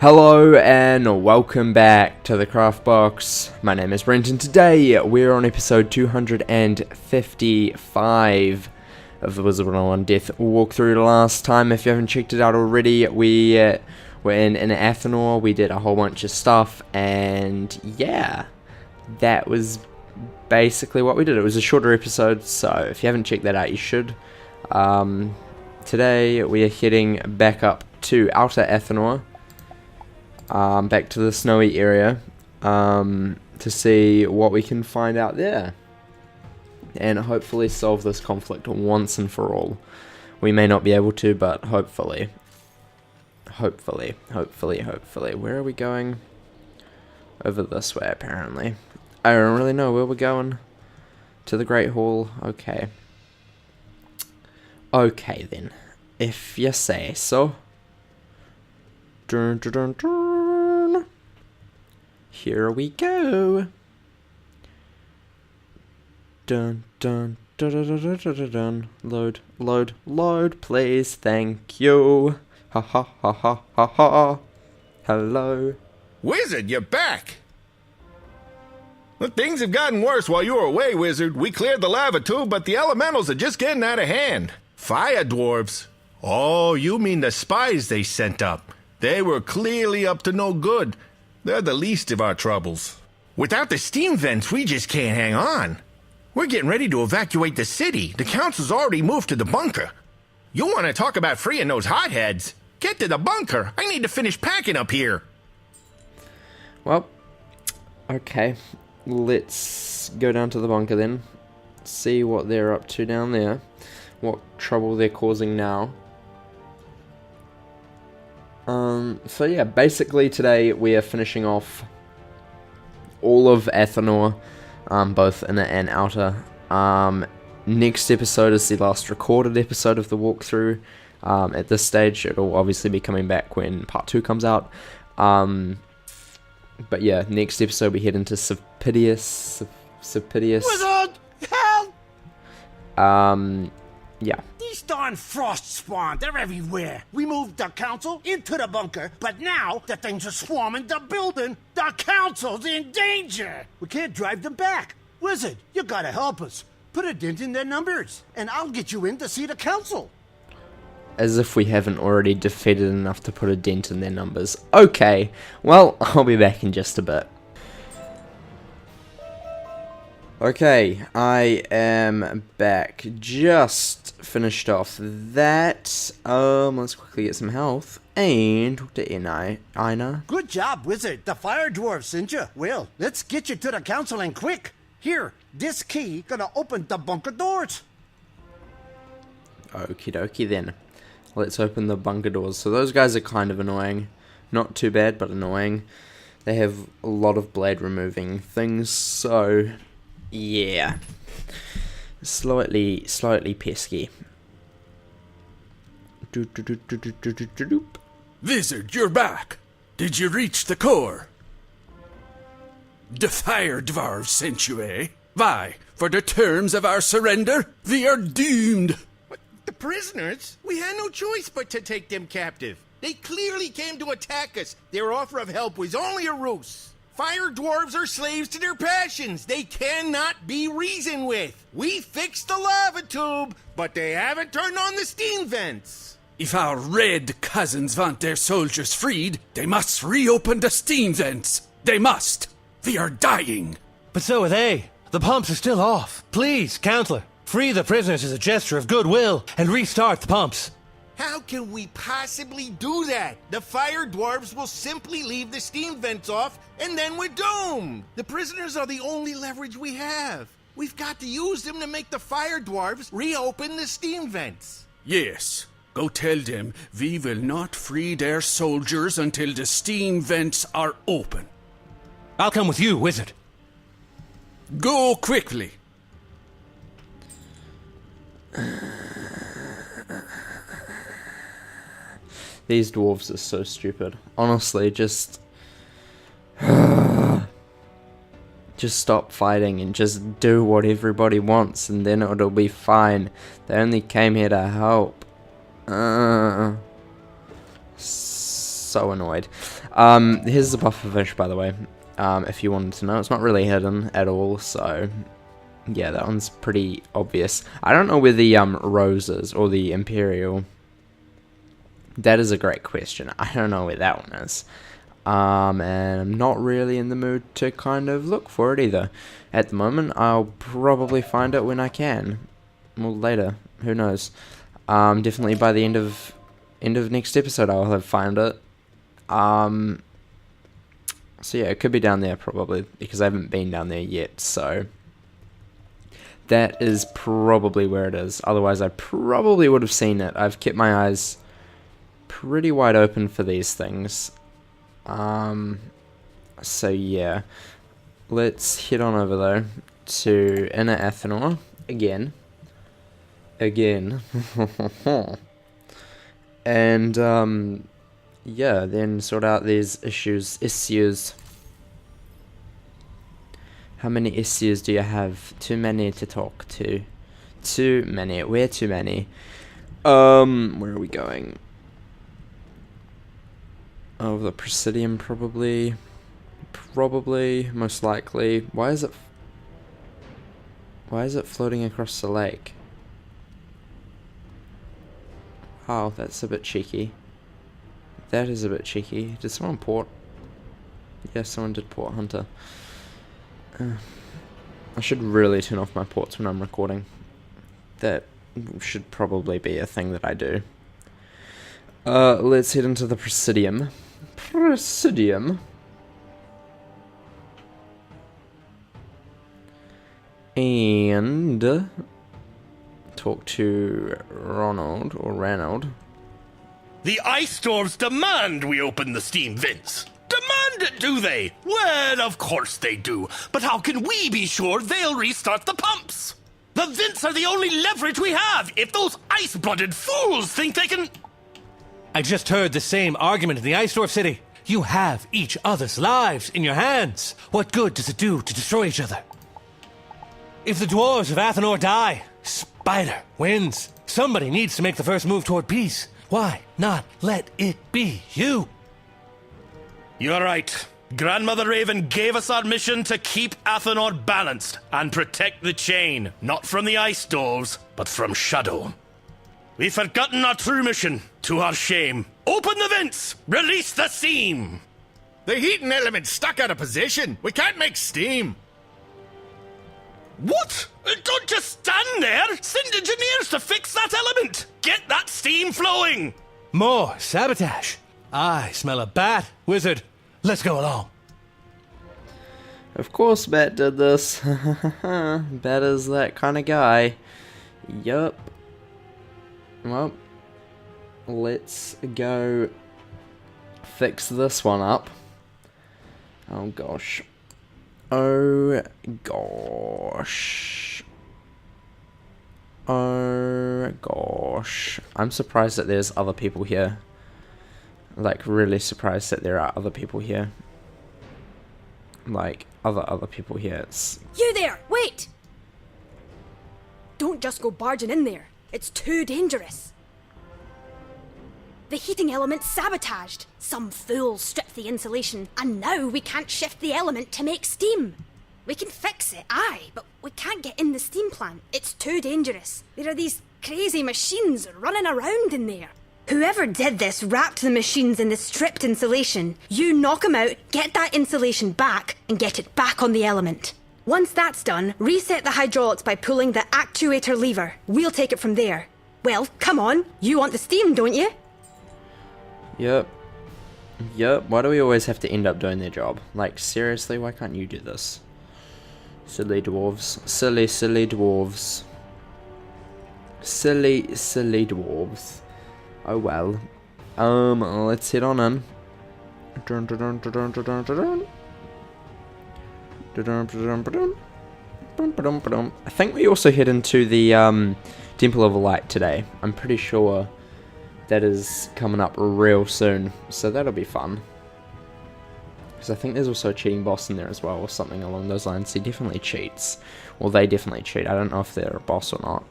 Hello and welcome back to the Craft Box. My name is Brent and today we're on episode 255 of the Wizard101 Death walkthrough. Last time, if you haven't checked it out already, we were in Athenor. We did a whole bunch of stuff and yeah, that was basically what we did. It was a shorter episode, so if you haven't checked that out you should. Today we are heading back up to Outer Athenor. Back to the snowy area to see what we can find out there and hopefully solve this conflict once and for all. We may not be able to, but hopefully. Hopefully. Where are we going? Over this way, apparently. I don't really know where we're going. To the Great Hall. Okay. Okay then. If you say so. Dun, dun, dun, dun. Here we go. Dun dun dun dun dun dun dun dun. Load, please, thank you. Ha ha ha ha ha ha. Hello. Wizard, you're back! Well, things have gotten worse while you were away, Wizard. We cleared the lava tube, but the elementals are just getting out of hand. Fire dwarves. Oh, you mean the spies they sent up. They were clearly up to no good. They're the least of our troubles. Without the steam vents, we just can't hang on. We're getting ready to evacuate the city. The council's already moved to the bunker. You want to talk about freeing those hotheads? Get to the bunker. I need to finish packing up here. Well, okay. Let's go down to the bunker then. See what they're up to down there. What trouble they're causing now. So yeah, basically today we are finishing off all of Athenor, both inner and outer. Next episode is the last recorded episode of the walkthrough. At this stage, it'll obviously be coming back when part 2 comes out. But yeah, next episode we head into Cephidius. Wizard! Help! Yeah. These darn frost spawn, they're everywhere. We moved the council into the bunker, but now the things are swarming the building. The council's in danger. We can't drive them back. Wizard, you gotta help us. Put a dent in their numbers, and I'll get you in to see the council. As if we haven't already defeated enough to put a dent in their numbers. Okay, well, I'll be back in just a bit. Okay, I am back. Just finished off that. Let's quickly get some health. And talk to Ina. Good job, Wizard. The fire dwarves sent you. Well, let's get you to the council and quick. Here, this key gonna open the bunker doors. Okie dokie then. Let's open the bunker doors. So those guys are kind of annoying. Not too bad, but annoying. They have a lot of blade removing things, so yeah. Slightly pesky. Wizard, you're back. Did you reach the core? The fire dwarves sent you, eh? Why, for the terms of our surrender, we are doomed. What, the prisoners? We had no choice but to take them captive. They clearly came to attack us. Their offer of help was only a ruse. Fire dwarves are slaves to their passions. They cannot be reasoned with. We fixed the lava tube, but they haven't turned on the steam vents. If our red cousins want their soldiers freed, they must reopen the steam vents. They must. We are dying. But so are they. The pumps are still off. Please, Counselor, free the prisoners as a gesture of goodwill and restart the pumps. How can we possibly do that? The fire dwarves will simply leave the steam vents off, and then we're doomed. The prisoners are the only leverage we have. We've got to use them to make the fire dwarves reopen the steam vents. Yes. Go tell them we will not free their soldiers until the steam vents are open. I'll come with you, Wizard. Go quickly. These dwarves are so stupid. Honestly, just stop fighting and just do what everybody wants and then it'll be fine. They only came here to help. so annoyed. Here's the pufferfish, by the way. If you wanted to know, it's not really hidden at all, so yeah, that one's pretty obvious. I don't know where the rose is, or the imperial. That is a great question. I don't know where that one is. And I'm not really in the mood to kind of look for it either. At the moment, I'll probably find it when I can. Well, later. Who knows? Definitely by the end of next episode, I'll have found it. So yeah, it could be down there probably, because I haven't been down there yet, so that is probably where it is. Otherwise, I probably would have seen it. I've kept my eyes pretty wide open for these things. So yeah, let's head on over though to Inner Athenor again, and yeah, then sort out these issues. How many issues do you have? Too many to talk to. Too many. Where too many? Where are we going? Oh, the Presidium probably. Probably, most likely. Why is it floating across the lake? Oh, that's a bit cheeky. That is a bit cheeky. Did someone port? Yeah, someone did port Hunter. I should really turn off my ports when I'm recording. That should probably be a thing that I do. Let's head into the Presidium. And talk to Ronald or Ranald. The ice dwarves demand we open the steam vents. Demand it, do they? Well, of course they do. But how can we be sure they'll restart the pumps? The vents are the only leverage we have if those ice-blooded fools think they can... I just heard the same argument in the Ice Dwarf City. You have each other's lives in your hands. What good does it do to destroy each other? If the dwarves of Athenor die, Spider wins. Somebody needs to make the first move toward peace. Why not let it be you? You're right. Grandmother Raven gave us our mission to keep Athenor balanced and protect the chain, not from the ice dwarves, but from Shadow. We've forgotten our true mission, to our shame. Open the vents! Release the steam! The heating element's stuck out of position. We can't make steam. What? Don't just stand there! Send engineers to fix that element! Get that steam flowing! More sabotage. I smell a bat, wizard. Let's go along. Of course Bat did this. Bat is that kind of guy. Yup. Well, let's go fix this one up. Oh gosh. Oh gosh. Oh gosh. I'm surprised that there's other people here. Like, really surprised that there are other people here. Like, other people here. It's... You there! Wait! Don't just go barging in there. It's too dangerous. The heating element's sabotaged. Some fool stripped the insulation, and now we can't shift the element to make steam. We can fix it, aye, but we can't get in the steam plant. It's too dangerous. There are these crazy machines running around in there. Whoever did this wrapped the machines in the stripped insulation. You knock 'em out, get that insulation back, and get it back on the element. Once that's done, reset the hydraulics by pulling the actuator lever. We'll take it from there. Well, come on. You want the steam, don't you? Yep. Yep. Why do we always have to end up doing their job? Like, seriously, why can't you do this? Silly dwarves. Silly, silly dwarves. Silly, silly dwarves. Oh well. Let's head on in. Dun, dun, dun, dun, dun, dun, dun, dun. I think we also head into the Temple of Light today. I'm pretty sure that is coming up real soon, so that'll be fun. Because I think there's also a cheating boss in there as well, or something along those lines. He definitely cheats. Well, they definitely cheat. I don't know if they're a boss or not.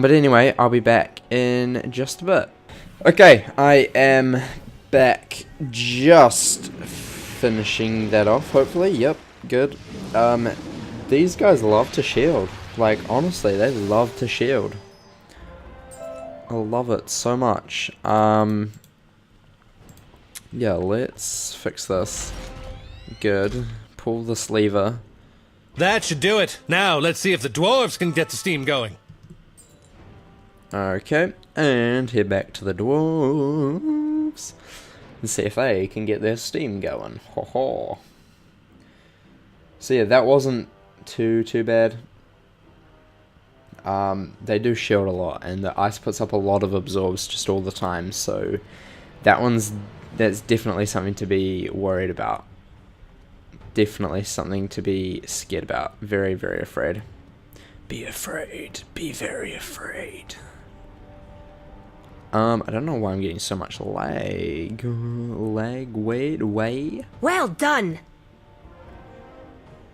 But anyway, I'll be back in just a bit. Okay, I am back, just finishing that off, hopefully. Yep, good. These guys love to shield. Like, honestly, they love to shield. I love it so much. Yeah, let's fix this. Good. Pull this lever. That should do it. Now, let's see if the dwarves can get the steam going. Okay, and head back to the dwarves and see if they can get their steam going. Ho ho. So yeah, that wasn't too bad. They do shield a lot, and the ice puts up a lot of absorbs just all the time, so that's definitely something to be worried about. Definitely something to be scared about. Very, very afraid. Be afraid. Be very afraid. I don't know why I'm getting so much way. Well done!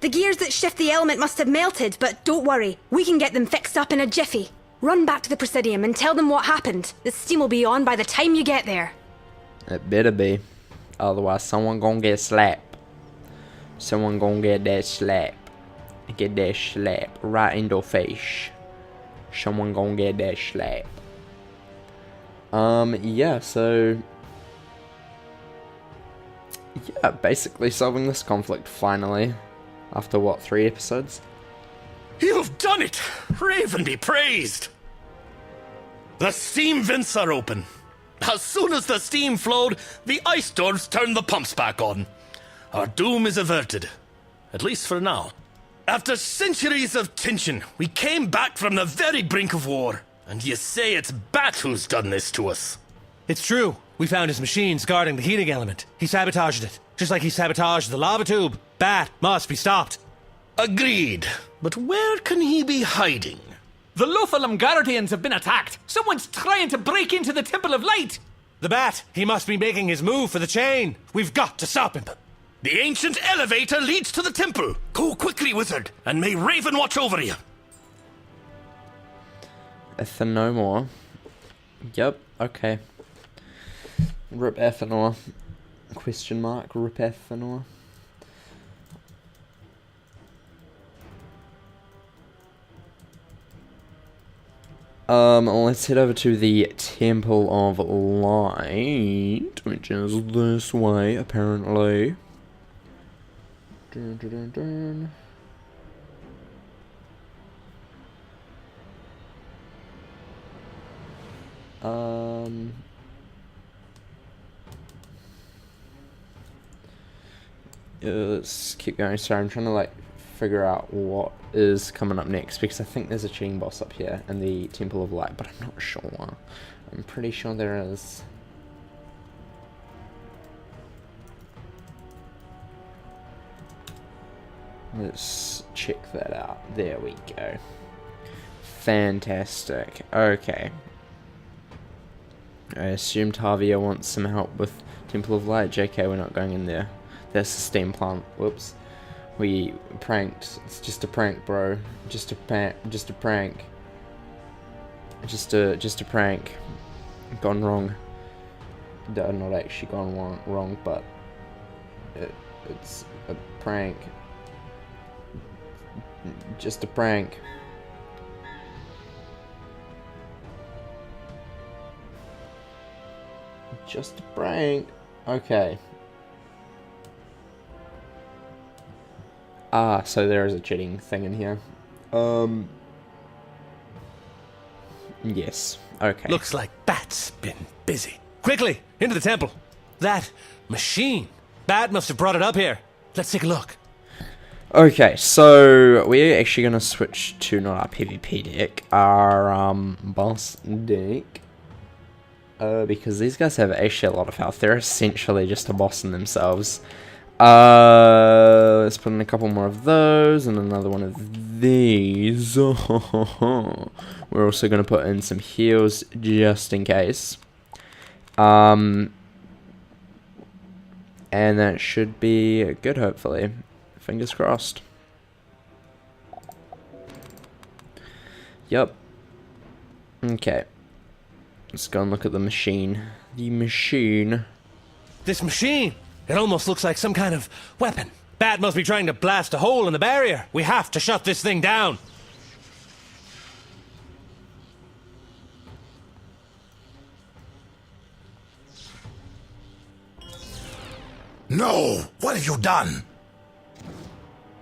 The gears that shift the element must have melted, but don't worry, we can get them fixed up in a jiffy. Run back to the Presidium and tell them what happened. The steam will be on by the time you get there. It better be. Otherwise, someone gonna get slapped. Someone gonna get that slap. Get that slap right in the face. Someone gonna get that slap. Yeah, so... yeah, basically solving this conflict, finally. After, what, 3 episodes? You've done it! Raven be praised! The steam vents are open. As soon as the steam flowed, the ice dwarves turned the pumps back on. Our doom is averted. At least for now. After centuries of tension, we came back from the very brink of war. And you say it's Bat who's done this to us. It's true. We found his machines guarding the heating element. He sabotaged it, just like he sabotaged the lava tube. Bat must be stopped. Agreed. But where can he be hiding? The Lothalam Guardians have been attacked. Someone's trying to break into the Temple of Light. The Bat, he must be making his move for the chain. We've got to stop him. The ancient elevator leads to the temple. Go quickly, wizard, and may Raven watch over you. Ethanor. Yep, okay. Rip Ethanor. Question mark, rip Ethanor. Let's head over to the Temple of Light, which is this way, apparently. Dun, dun, dun, dun. Let's keep going. Sorry, I'm trying to like figure out what is coming up next, because I think there's a cheating boss up here in the Temple of Light, but I'm not sure. I'm pretty sure there is. Let's check that out. There we go. Fantastic. Okay. I assumed Tavia wants some help with Temple of Light. JK, we're not going in there. That's the steam plant. Whoops. We pranked. It's just a prank, bro. Just a prank. Just a prank. Just a prank. Gone wrong. Not actually gone wrong, but it's a prank. Just a prank. Just a prank. Okay. Ah, so there is a cheating thing in here. Yes. Okay. Looks like Bat's been busy. Quickly, into the temple. That machine. Bat must have brought it up here. Let's take a look. Okay, so we're actually going to switch to not our PvP deck, our boss deck. Because these guys have actually a lot of health. They're essentially just a boss in themselves. Let's put in a couple more of those and another one of these. We're also going to put in some heals just in case. And that should be good, hopefully. Fingers crossed. Yep. Okay. Let's go and look at the machine. The machine. This machine, it almost looks like some kind of weapon. Bat must be trying to blast a hole in the barrier. We have to shut this thing down. No! What have you done?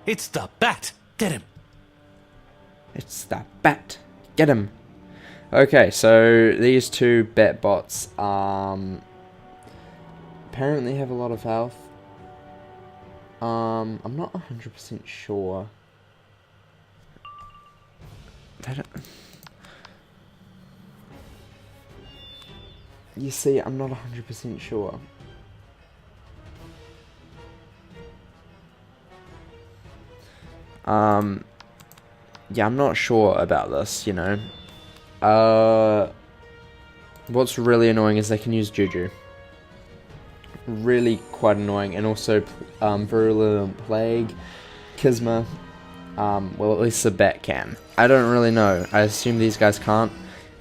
It's the Bat. Get him. It's the Bat. Get him. Okay, so these two Bat bots apparently have a lot of health. I'm not 100% sure. You see, I'm not 100% sure. Yeah, I'm not sure about this, you know. What's really annoying is they can use Juju. Really quite annoying, and also Virulent Plague, Kisma, well, at least the Bat can. I don't really know. I assume these guys can't.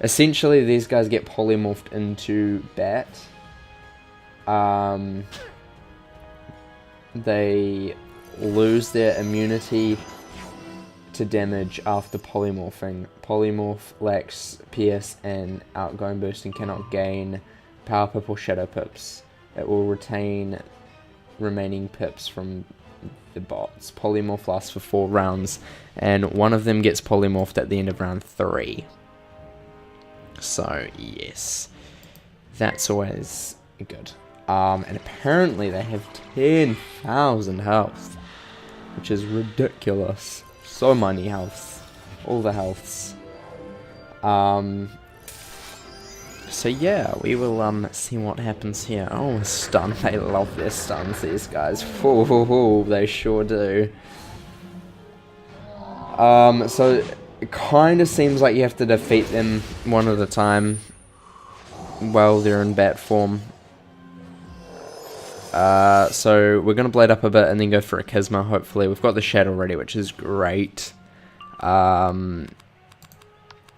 Essentially, these guys get polymorphed into Bat. They lose their immunity to damage after polymorphing. Polymorph lacks PS and outgoing boost and cannot gain power pip or shadow pips. It will retain remaining pips from the bots. Polymorph lasts for 4 rounds, and one of them gets polymorphed at the end of round 3. So yes, that's always good. And apparently they have 10,000 health, which is ridiculous. So many health, all the healths. So yeah, we will see what happens here. Oh, stun! They love their stuns, these guys. Ooh, they sure do. So it kind of seems like you have to defeat them one at a time while they're in bat form. So we're gonna blade up a bit and then go for a Kisma. Hopefully, we've got the Shadow ready, which is great.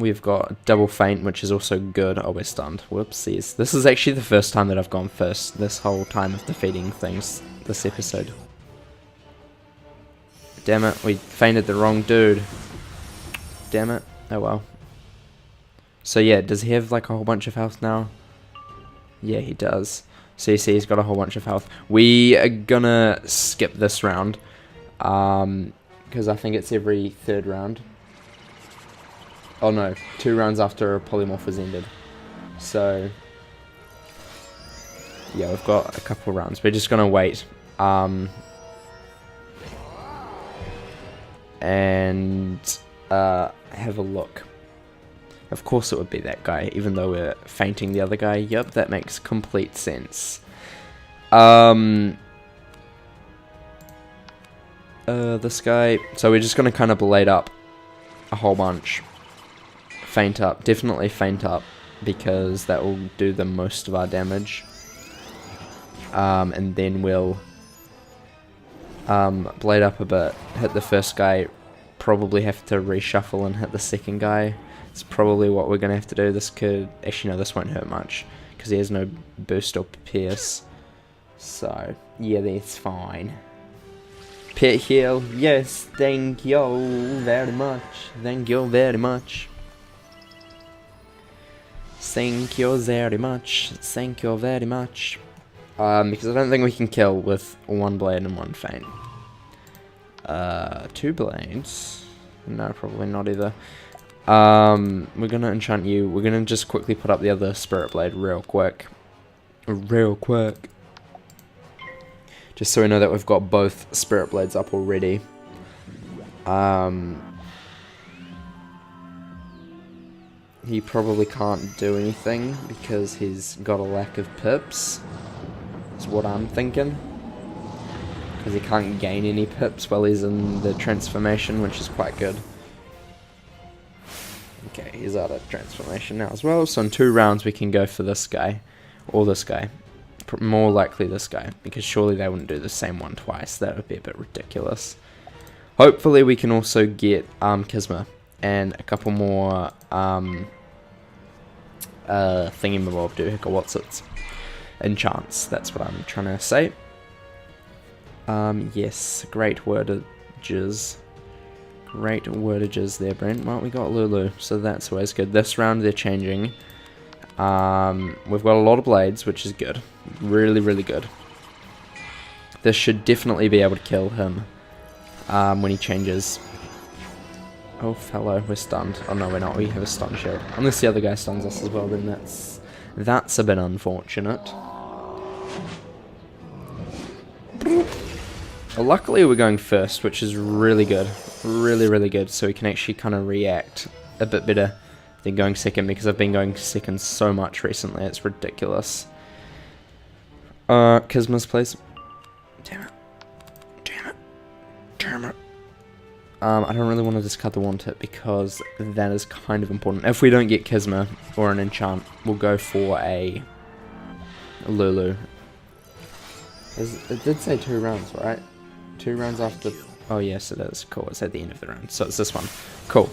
We've got double feint, which is also good. Oh, we're stunned. Whoopsies. This is actually the first time that I've gone first this whole time of defeating things this episode. Damn it, we feinted the wrong dude. Damn it. Oh well. So yeah, does he have like a whole bunch of health now? Yeah, he does. So you see he's got a whole bunch of health. We are gonna skip this round. Because I think it's every 3rd round. Oh no, 2 rounds after a polymorph has ended. So yeah, we've got a couple rounds. We're just gonna wait. And have a look. Of course it would be that guy, even though we're feinting the other guy. Yep, that makes complete sense. This guy. So we're just gonna kind of blade up a whole bunch. Feint up, definitely feint up, because that will do the most of our damage. And then we'll blade up a bit, hit the first guy, probably have to reshuffle and hit the second guy. It's probably what we're going to have to do. This could, actually no, this won't hurt much, because he has no boost or pierce. So, yeah, that's fine. Pit heal, yes, thank you very much. Thank you very much. Thank you very much. Thank you very much. Because I don't think we can kill with 1 blade and 1 feint. 2 blades? No, probably not either. We're gonna enchant you. We're gonna just quickly put up the other spirit blade real quick. Real quick. Just so we know that we've got both spirit blades up already. He probably can't do anything because he's got a lack of pips. Is what I'm thinking. Because he can't gain any pips while he's in the transformation, which is quite good. Okay, he's out of transformation now as well. So in 2 rounds we can go for this guy. Or this guy. More likely this guy. Because surely they wouldn't do the same one twice. That would be a bit ridiculous. Hopefully we can also get Kisma. And a couple more thingamabob do what's it. enchants. That's what I'm trying to say. Yes, great wordages. Great wordages there, Brent. Well, we got Lulu, so that's always good. This round they're changing. We've got a lot of blades, which is good. Really, really good. This should definitely be able to kill him when he changes. Oh, fellow, we're stunned. Oh, no, we're not. We have a stun shield. Unless the other guy stuns us as well, then that's a bit unfortunate. Well, luckily we're going first, which is really good. Really, really good. So we can actually kind of react a bit better than going second, because I've been going second so much recently. It's ridiculous. Kismas, please. Damn it. Damn it. Damn it. I don't really want to discard the one tip because that is kind of important. If we don't get Kisma or an enchant, we'll go for a Lulu. It did say 2 rounds, right? 2 rounds after... Oh, yes, it is. Cool, it's at the end of the round. So it's this one. Cool.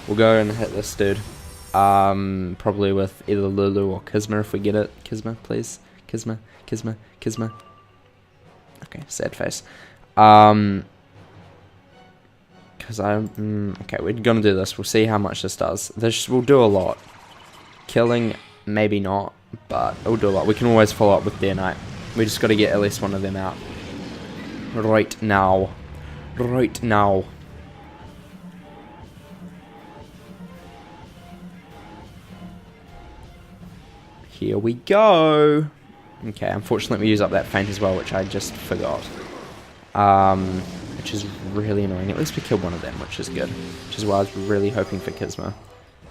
We'll go and hit this dude. Probably with either Lulu or Kisma if we get it. Kisma, please. Kisma, Kisma, Kisma. Okay, sad face. Because okay, we're gonna do this. We'll see how much this does. This will do a lot. Killing, maybe not, but it'll do a lot. We can always follow up with Deer Knight. We just gotta get at least one of them out. Right now. Right now. Here we go. Okay, unfortunately we use up that feint as well, which I just forgot. Which is really annoying. At least we killed one of them, which is good. Which is why I was really hoping for Kisma.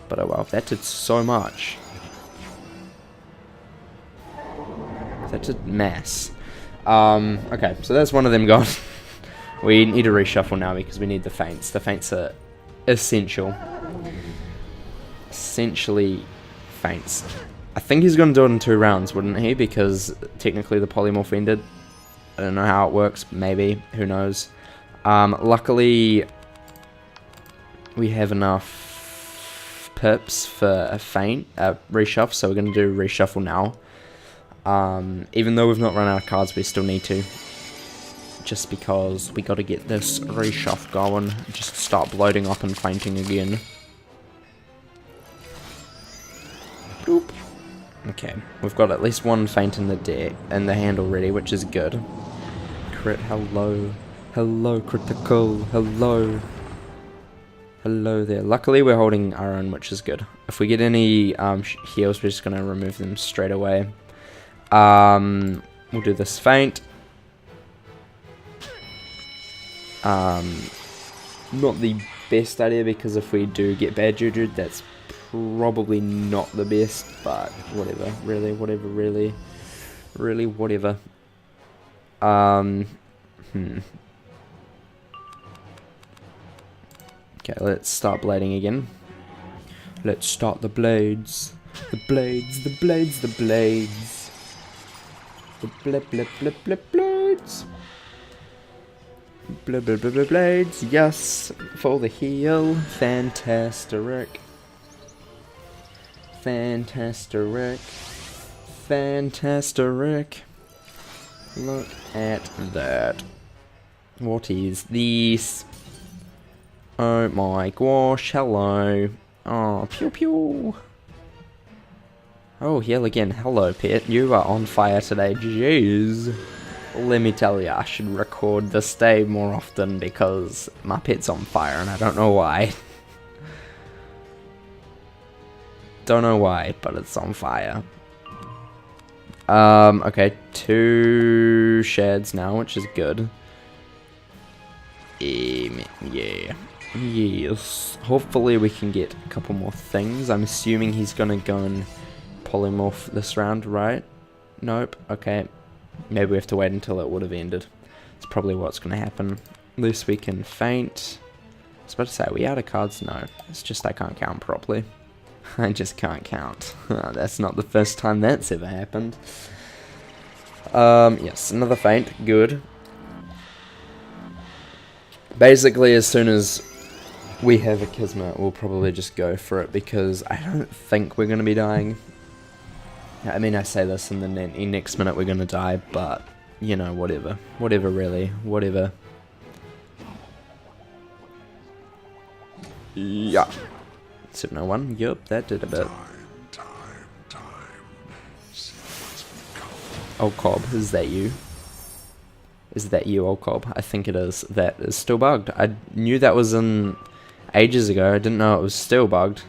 But oh well, that did so much. That did mass. Okay, so that's one of them gone. We need to reshuffle now because we need the feints. The feints are essential. Essentially feints. I think he's going to do it in 2 rounds, wouldn't he? Because technically the polymorph ended. I don't know how it works. Maybe. Who knows? Luckily, we have enough pips for a feint, reshuffle, so we're going to do reshuffle now. Even though we've not run out of cards, we still need to. Just because we got to get this reshuffle going. Just start bloating up and feinting again. Boop. Okay, we've got at least 1 feint in the deck and the hand already, which is good. Crit, hello. Hello, critical. Hello. Hello there. Luckily, we're holding our own, which is good. If we get any heals, we're just going to remove them straight away. We'll do this feint. Not the best idea, because if we do get bad juju, that's probably not the best, but whatever. Really, whatever, really. Really, whatever. Okay, let's start blading again. Let's start the blades. The blades, the blades, the blades. The blip, blip, blip, blip, blades. Blip, blip, blip, blip, blades. Yes, for the heal. Fantastic. Fantastic. Fantastic. Look at that. What is this? Oh my gosh, hello. Oh, pew pew. Oh, heal again. Hello, pet. You are on fire today. Jeez. Let me tell you, I should record this day more often because my pet's on fire and I don't know why. Don't know why, but it's on fire. Okay, 2 sheds now, which is good. Yeah. Yes. Hopefully we can get a couple more things. I'm assuming he's gonna go and polymorph this round, right? Nope. Okay. Maybe we have to wait until it would have ended. It's probably what's gonna happen. At least we can feint. I was about to say, are we out of cards? No. It's just I can't count properly. I just can't count. That's not the first time that's ever happened. Yes, another feint. Good. Basically, as soon as we have a Kismet, we'll probably just go for it because I don't think we're going to be dying. I mean, I say this and then the next minute we're gonna die, but, you know, whatever. Whatever, really. Whatever. Yeah. 701, yup, that did a bit. Old Cobb, is that you? Is that you, Old Cobb? I think it is. That is still bugged. I knew that was in ages ago. I didn't know it was still bugged.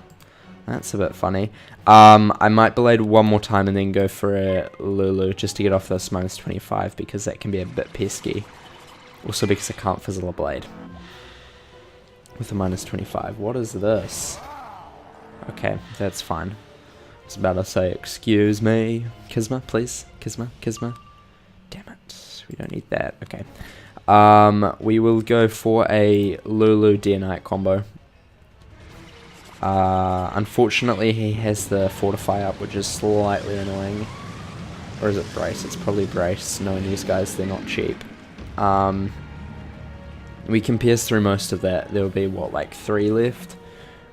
That's a bit funny. I might blade one more time and then go for a Lulu just to get off this minus 25 because that can be a bit pesky. Also because I can't fizzle a blade with a minus 25. What is this? Okay, that's fine. I was about to say, excuse me. Kisma, please. Kisma, Kisma. Damn it. We don't need that. Okay. We will go for a Lulu Deer Knight combo. Unfortunately, he has the Fortify up, which is slightly annoying. Or is it Brace? It's probably Brace. Knowing these guys, they're not cheap. We can pierce through most of that. There will be, what, like 3 left?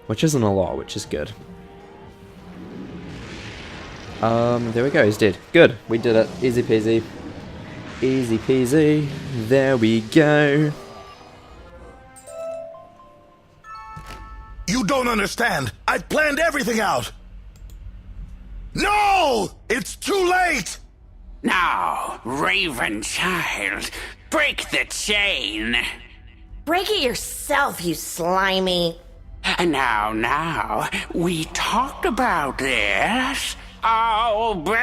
Which isn't a lot, which is good. There we go, he's dead. Good, we did it. Easy peasy. Easy peasy. There we go. You don't understand. I planned everything out. No! It's too late! Now, Raven child, break the chain. Break it yourself, you slimy. Now, we talked about this. Obey!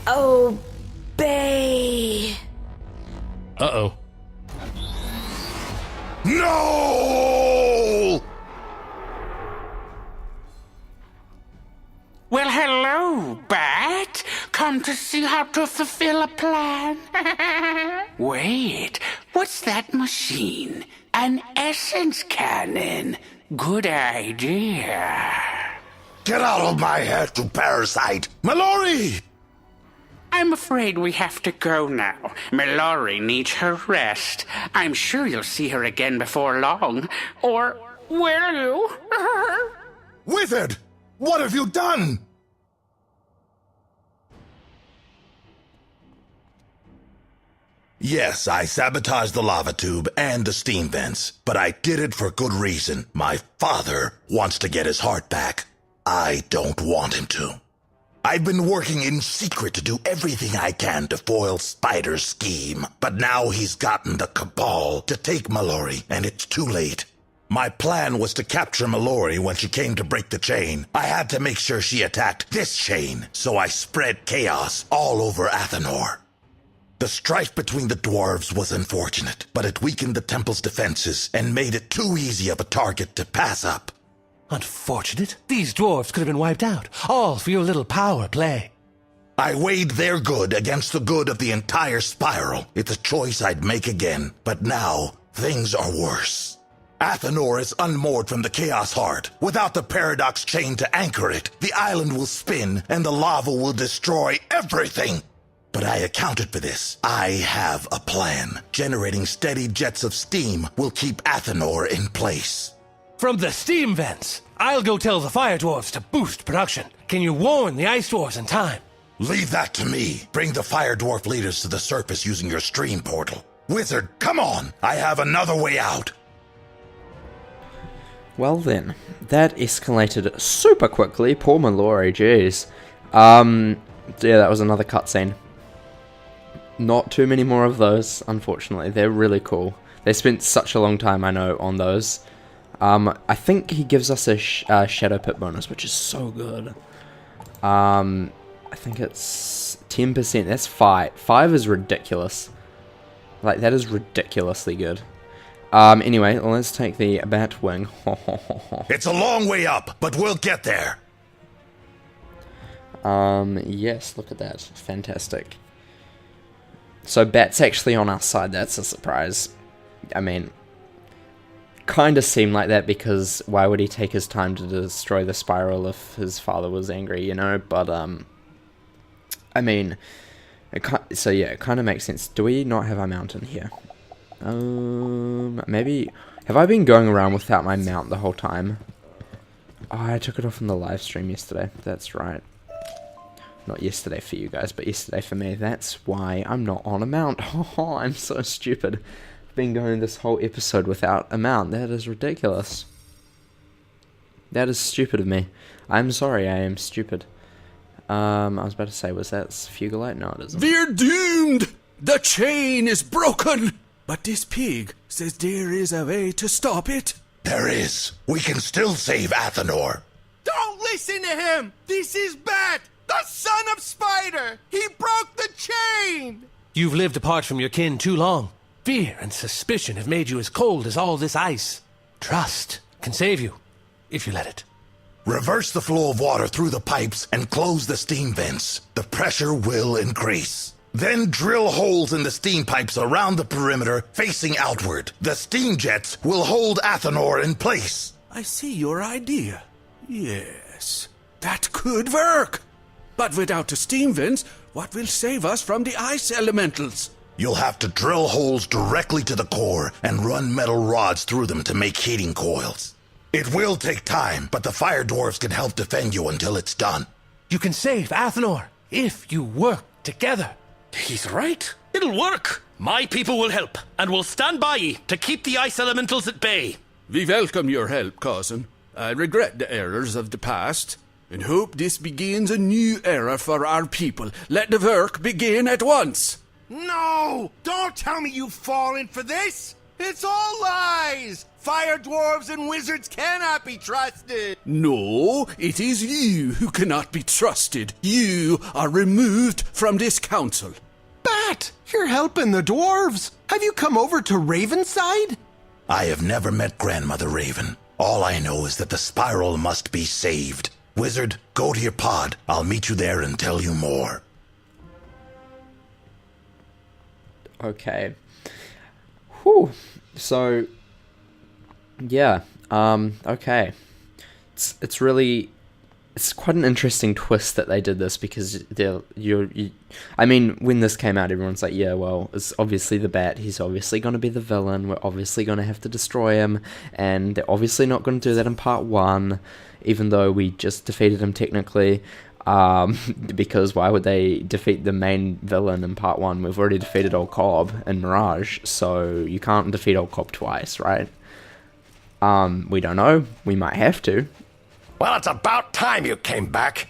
Obey. Uh-oh. No! Well, hello, Bat. Come to see how to fulfill a plan? Wait, what's that machine? An essence cannon. Good idea. Get out of my head, you parasite! Mallory! I'm afraid we have to go now. Mallory needs her rest. I'm sure you'll see her again before long. Or will you? Wizard! What have you done? Yes, I sabotaged the lava tube and the steam vents, but I did it for good reason. My father wants to get his heart back. I don't want him to. I've been working in secret to do everything I can to foil Spider's scheme, but now he's gotten the cabal to take Mallory, and it's too late. My plan was to capture Mallory when she came to break the chain. I had to make sure she attacked this chain, so I spread chaos all over Athenor. The strife between the dwarves was unfortunate, but it weakened the temple's defenses and made it too easy of a target to pass up. Unfortunate? These dwarves could have been wiped out, all for your little power play. I weighed their good against the good of the entire spiral. It's a choice I'd make again, but now things are worse. Athenor is unmoored from the Chaos Heart. Without the Paradox Chain to anchor it, the island will spin and the lava will destroy everything. But I accounted for this. I have a plan. Generating steady jets of steam will keep Athenor in place. From the steam vents, I'll go tell the fire dwarves to boost production. Can you warn the ice dwarves in time? Leave that to me. Bring the fire dwarf leaders to the surface using your stream portal. Wizard, come on! I have another way out. Well then, that escalated super quickly. Poor Mallory, jeez. Yeah, that was another cutscene. Not too many more of those, unfortunately. They're really cool. They spent such a long time, I know, on those. I think he gives us a Shadow Pit bonus, which is so good. I think it's 10%. That's 5. 5 is ridiculous. Like, that is ridiculously good. Anyway, let's take the Batwing. It's a long way up, but we'll get there. Yes, look at that. Fantastic. So Bat's actually on our side. That's a surprise. I mean, kind of seemed like that because why would he take his time to destroy the spiral if his father was angry, you know? But, I mean, so yeah, it kind of makes sense. Do we not have our mountain here? Maybe, have I been going around without my mount the whole time? I took it off in the live stream yesterday. That's right. Not yesterday for you guys, but yesterday for me. That's why I'm not on a mount. Oh, I'm so stupid. I've been going this whole episode without a mount. That is ridiculous. That is stupid of me. I'm sorry, I am stupid. I was about to say, was that Fugolite? No, it isn't. We're doomed! The chain is broken! But this pig says there is a way to stop it. There is. We can still save Athenor. Don't listen to him! This is Bat, the son of Spider! He broke the chain! You've lived apart from your kin too long. Fear and suspicion have made you as cold as all this ice. Trust can save you, if you let it. Reverse the flow of water through the pipes and close the steam vents. The pressure will increase. Then drill holes in the steam pipes around the perimeter facing outward. The steam jets will hold Athenor in place. I see your idea. Yes, that could work. But without the steam vents, what will save us from the ice elementals? You'll have to drill holes directly to the core and run metal rods through them to make heating coils. It will take time, but the fire dwarves can help defend you until it's done. You can save Athenor if you work together. He's right. It'll work. My people will help, and will stand by ye to keep the ice elementals at bay. We welcome your help, cousin. I regret the errors of the past, and hope this begins a new era for our people. Let the work begin at once. No! Don't tell me you've fallen for this! It's all lies! Fire dwarves and wizards cannot be trusted! No, it is you who cannot be trusted. You are removed from this council. Bat! You're helping the dwarves! Have you come over to Ravenside? I have never met Grandmother Raven. All I know is that the spiral must be saved. Wizard, go to your pod. I'll meet you there and tell you more. Okay. Whew. So, yeah. Okay. It's really, it's quite an interesting twist that they did this, because I mean, when this came out, everyone's like, yeah, well, it's obviously the Bat. He's obviously going to be the villain. We're obviously going to have to destroy him, and they're obviously not going to do that in part 1, even though we just defeated him technically. Because why would they defeat the main villain in part 1? We've already defeated Old Cobb in Mirage, so you can't defeat Old Cobb twice, right? We don't know. We might have to. Well, it's about time you came back.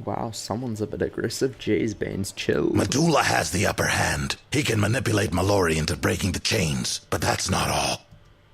Wow, someone's a bit aggressive. Jeez, Beans, chill. Medulla has the upper hand. He can manipulate Mallory into breaking the chains, but that's not all.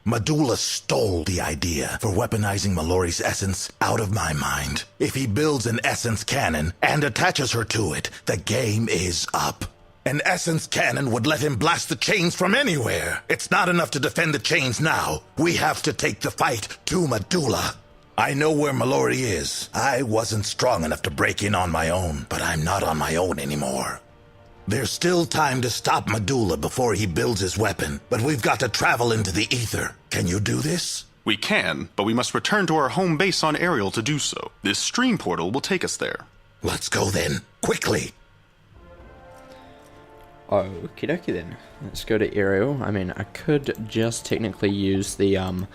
Medulla stole the idea for weaponizing Mallory's essence out of my mind. If he builds an essence cannon and attaches her to it, the game is up. An essence cannon would let him blast the chains from anywhere. It's not enough to defend the chains now. We have to take the fight to Medulla. I know where Mallory is. I wasn't strong enough to break in on my own, but I'm not on my own anymore. There's still time to stop Medulla before he builds his weapon, but we've got to travel into the ether. Can you do this? We can, but we must return to our home base on Ariel to do so. This stream portal will take us there. Let's go then, quickly. Okie dokie then. Let's go to Ariel. I mean, I could just technically use the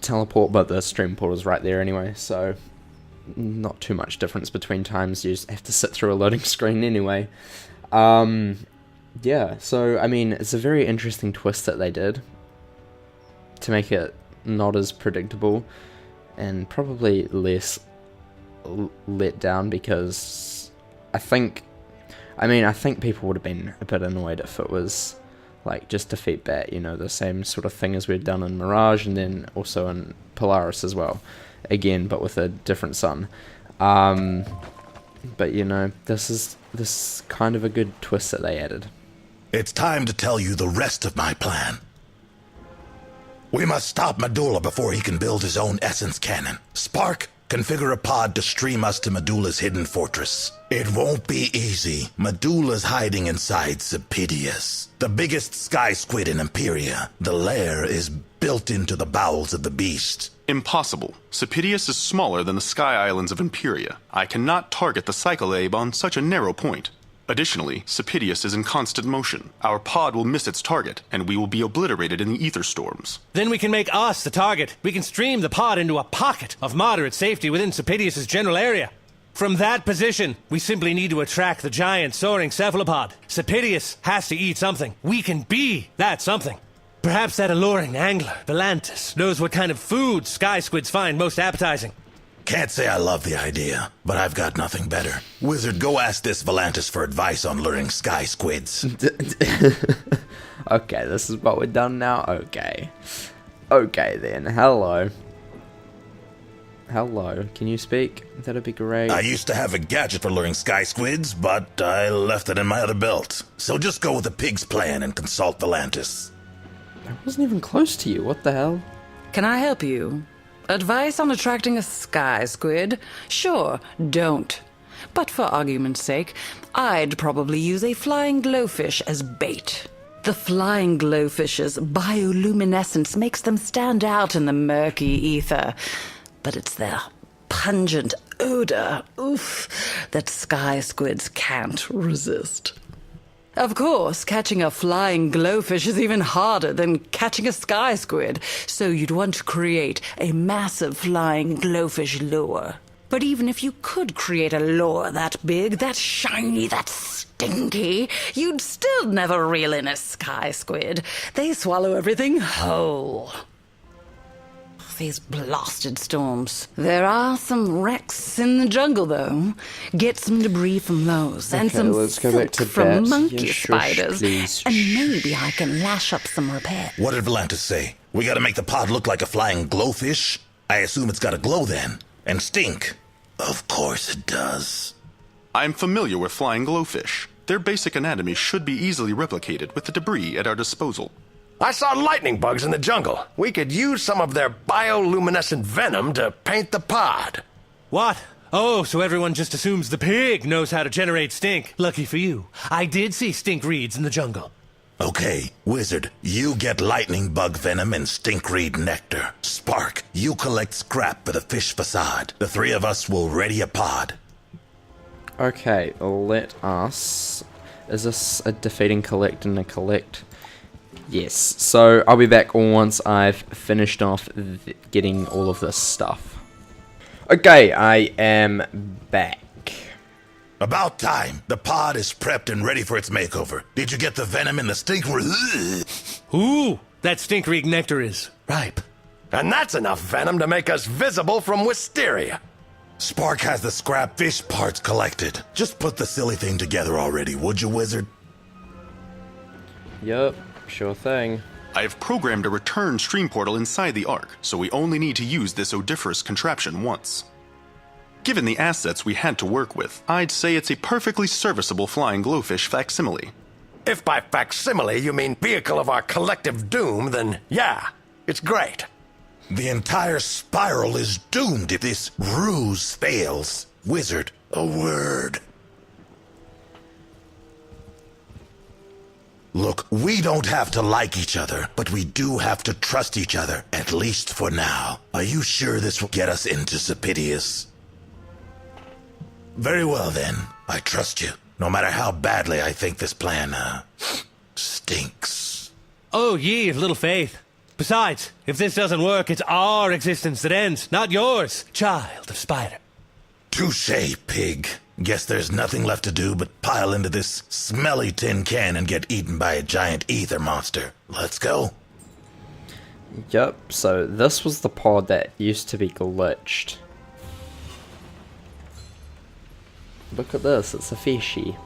teleport, but the stream portal's right there anyway, so not too much difference between times. You just have to sit through a loading screen anyway. Yeah, so, I mean, it's a very interesting twist that they did to make it not as predictable and probably less let down, because I think people would have been a bit annoyed if it was like just defeat Bat, you know, the same sort of thing as we've done in Mirage and then also in Polaris as well, again, but with a different sun. But you know, this is kind of a good twist that they added. It's time to tell you the rest of my plan. We must stop Medulla before he can build his own essence cannon. Spark, configure a pod to stream us to Medulla's hidden fortress. It won't be easy. Medulla's hiding inside Sepidius, the biggest sky squid in Imperia. The lair is built into the bowels of the beast. Impossible. Sepidius is smaller than the Sky Islands of Imperia. I cannot target the Cycle Abe on such a narrow point. Additionally, Sapidius is in constant motion. Our pod will miss its target, and we will be obliterated in the ether storms. Then we can make us the target. We can stream the pod into a pocket of moderate safety within Sapidius' general area. From that position, we simply need to attract the giant soaring cephalopod. Sapidius has to eat something. We can be that something. Perhaps that alluring angler, Volantis, knows what kind of food sky squids find most appetizing. Can't say I love the idea, but I've got nothing better. Wizard, go ask this Volantis for advice on luring sky squids. Okay, this is what we're done now? Okay. Okay then, hello. Hello, can you speak? That'd be great. I used to have a gadget for luring sky squids, but I left it in my other belt. So just go with the pig's plan and consult Volantis. I wasn't even close to you, what the hell? Can I help you? Advice on attracting a sky squid? Sure, don't. But for argument's sake, I'd probably use a flying glowfish as bait. The flying glowfish's bioluminescence makes them stand out in the murky ether. But it's their pungent odor, oof, that sky squids can't resist. Of course, catching a flying glowfish is even harder than catching a sky squid, so you'd want to create a massive flying glowfish lure. But even if you could create a lure that big, that shiny, that stinky, you'd still never reel in a sky squid. They swallow everything whole. These blasted storms. There are some wrecks in the jungle, though. Get some debris from those, and some let's go back to from that. monkey Yeah, shush, spiders, please. and maybe I can lash up some repair. What did Volantis say? We gotta make the pod look like a flying glowfish? I assume it's gotta glow then. And stink. Of course it does. I'm familiar with flying glowfish. Their basic anatomy should be easily replicated with the debris at our disposal. I saw lightning bugs in the jungle. We could use some of their bioluminescent venom to paint the pod. What? Oh, so everyone just assumes the pig knows how to generate stink. Lucky for you. I did see stink reeds in the jungle. Okay, Wizard, you get lightning bug venom and stinkreed nectar. Spark, you collect scrap for the fish facade. The three of us will ready a pod. Okay, let us... Is this a defeating collect and a collect? Yes, so I'll be back once I've finished off getting all of this stuff. Okay, I am back. About time. The pod is prepped and ready for its makeover. Did you get the venom in the stink? Ooh, that stinkreed nectar is ripe. And that's enough venom to make us visible from Wisteria. Spark has the scrap fish parts collected. Just put the silly thing together already, would you, Wizard? Yup, sure thing. I have programmed a return stream portal inside the Ark, so we only need to use this odoriferous contraption once. Given the assets we had to work with, I'd say it's a perfectly serviceable flying glowfish facsimile. If by facsimile you mean vehicle of our collective doom, then yeah, it's great. The entire spiral is doomed if this ruse fails. Wizard, a word. Look, we don't have to like each other, but we do have to trust each other, at least for now. Are you sure this will get us into Sapidius? Very well then, I trust you, no matter how badly I think this plan, stinks. Oh, ye of little faith. Besides, if this doesn't work, it's our existence that ends, not yours, child of spider. Touché, pig. Guess there's nothing left to do but pile into this smelly tin can and get eaten by a giant ether monster. Let's go. Yup, so this was the pod that used to be glitched. Look at this, it's a fishy.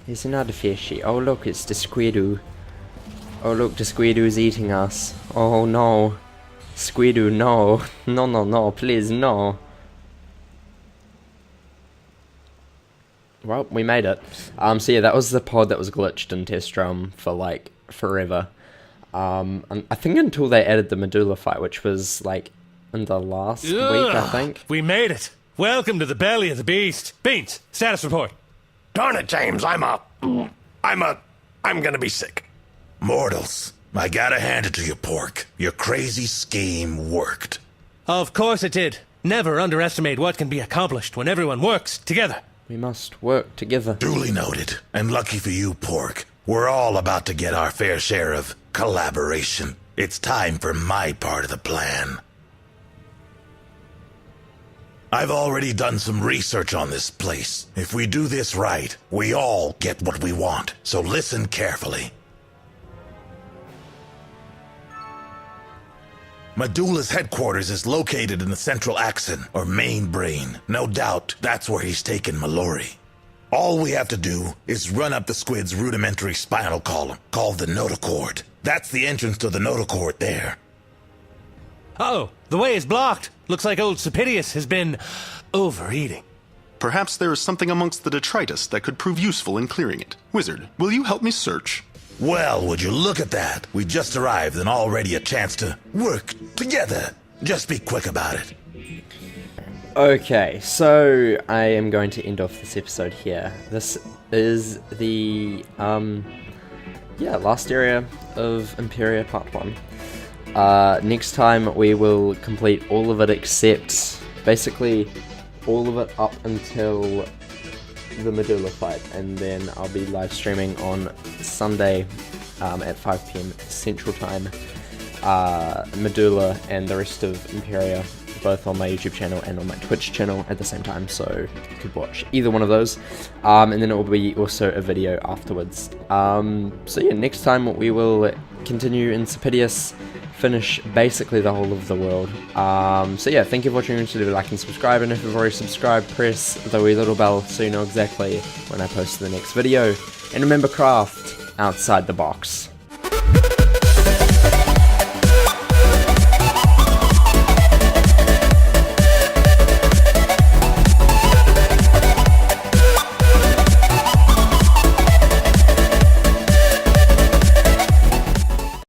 It's another fishy. Oh look, it's the Squidoo. Oh look, the Squidoo's eating us. Oh no. Squidoo, no. No, no, no, please, no. Well, we made it. So yeah, that was the pod that was glitched in Test Drum for like forever. And I think until they added the Medulla fight, which was like in the last week, I think. We made it. Welcome to the belly of the beast. Beans, status report. Darn it, James, I'm gonna be sick. Mortals, I gotta hand it to you, Pork. Your crazy scheme worked. Of course it did. Never underestimate what can be accomplished when everyone works together. we must work together. Duly noted. And lucky for you, Pork, we're all about to get our fair share of collaboration. It's time for my part of the plan. I've already done some research on this place. If we do this right, we all get what we want. So listen carefully. Medulla's headquarters is located in the central axon, or main brain. No doubt, that's where he's taken Mallory. All we have to do is run up the squid's rudimentary spinal column, called the notochord. That's the entrance to the notochord there. Uh-oh, the way is blocked. Looks like old Supidius has been overeating. Perhaps there is something amongst the detritus that could prove useful in clearing it. Wizard, will you help me search? Well, would you look at that? We just arrived and already a chance to work together. Just be quick about it. Okay, so I am going to end off this episode here. This is the last area of Imperia Part 1. Next time we will complete all of it except basically all of it up until the Medulla fight, and then I'll be live streaming on Sunday at 5 PM Central Time, Medulla and the rest of Imperia, both on my YouTube channel and on my Twitch channel at the same time, so you could watch either one of those, and then it will be also a video afterwards. So yeah, next time we will continue in Supidius, finish basically the whole of the world. So yeah, thank you for watching. Remember to like and subscribe, and if you've already subscribed, press the wee little bell so you know exactly when I post the next video. And remember, craft outside the box.